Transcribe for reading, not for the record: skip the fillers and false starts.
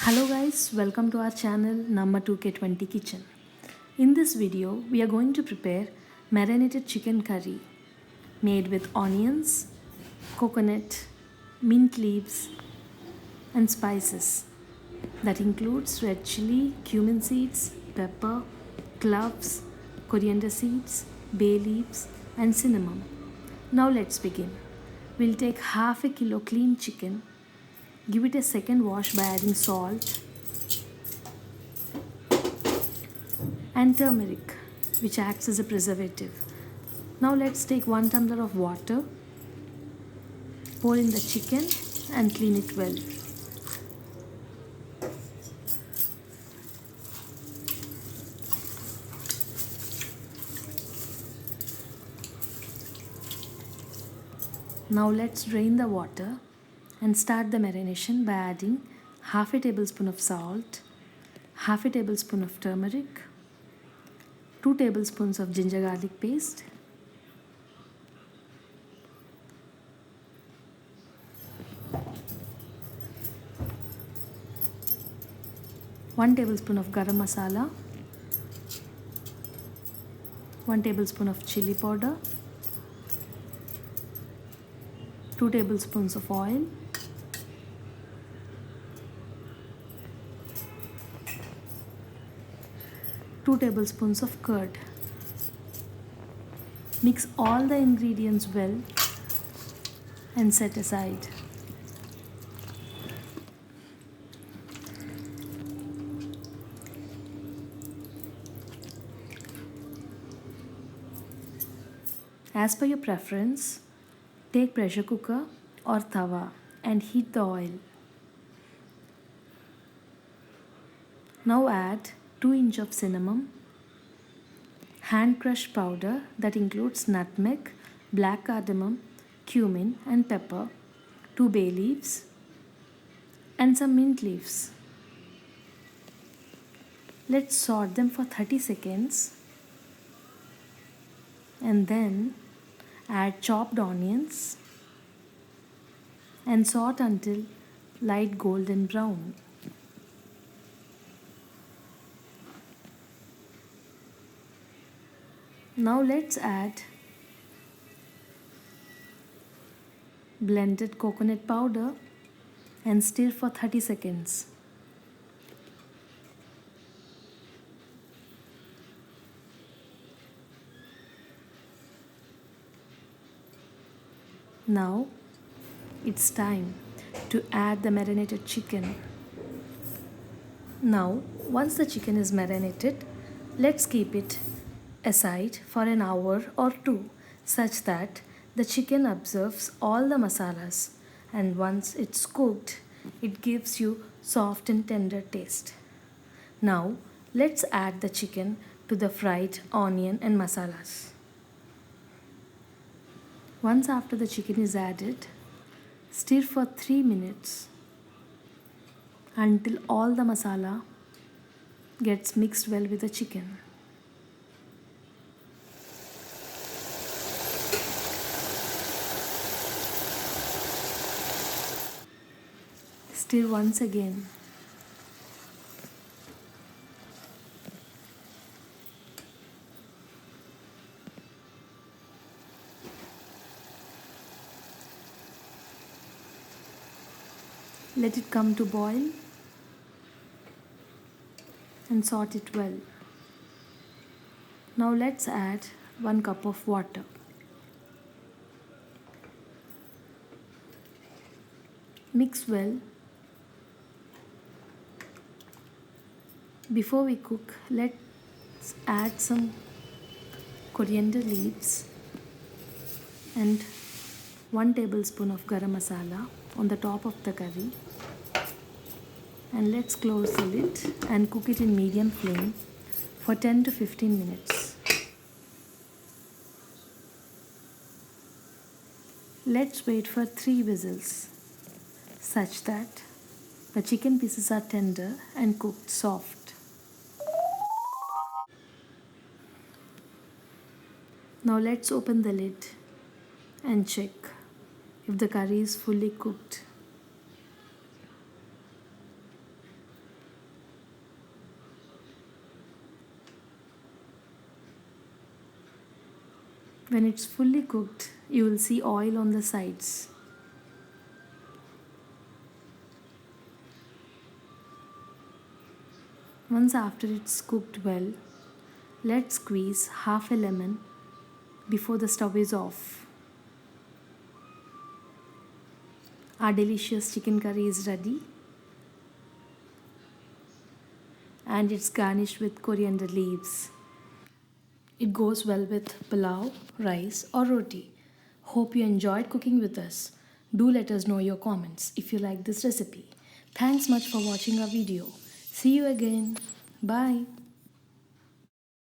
Hello guys, welcome to our channel Namma 2k20 Kitchen. In this video, we are going to prepare marinated chicken curry made with onions, coconut, mint leaves and spices. That includes red chilli, cumin seeds, pepper, cloves, coriander seeds, bay leaves and cinnamon. Now let's begin. We'll take half a kilo clean chicken. Give it a second wash by adding salt and turmeric, which acts as a preservative. Now let's take 1 tumbler of water, pour in the chicken and clean it well. Now let's drain the water and start the marination by adding half a tablespoon of salt, half a tablespoon of turmeric, 2 tablespoons of ginger garlic paste, one tablespoon of Garam Masala, 1 tablespoon of chilli powder, 2 tablespoons of oil, two tablespoons of curd. Mix all the ingredients well and set aside. As per your preference, take pressure cooker or tawa and heat the oil. Now add 2 inch of cinnamon, hand crushed powder that includes nutmeg, black cardamom, cumin and pepper, 2 bay leaves and some mint leaves. Let's saute them for 30 seconds and then add chopped onions and saute until light golden brown. Now let's add blended coconut powder and stir for 30 seconds. Now it's time to add the marinated chicken. Now once the chicken is marinated, let's keep it aside for an hour or two such that the chicken absorbs all the masalas, and once it's cooked, it gives you soft and tender taste. Now let's add the chicken to the fried onion and masalas. Once after the chicken is added, stir for 3 minutes until all the masala gets mixed well with the chicken. Stir once again. Let it come to boil and saute it well. Now let's add 1 cup of water. Mix well. Before we cook, let's add some coriander leaves and 1 tablespoon of garam masala on the top of the curry, and let's close the lid and cook it in medium flame for 10 to 15 minutes. Let's wait for 3 whistles such that the chicken pieces are tender and cooked soft. Now let's open the lid and check if the curry is fully cooked. When it's fully cooked, you will see oil on the sides. Once after it's cooked well, let's squeeze half a lemon before the stove is off. Our delicious chicken curry is ready and it's garnished with coriander leaves. It goes well with pulao, rice or roti. Hope you enjoyed cooking with us. Do let us know your comments if you like this recipe. Thanks much for watching our video. See you again. Bye.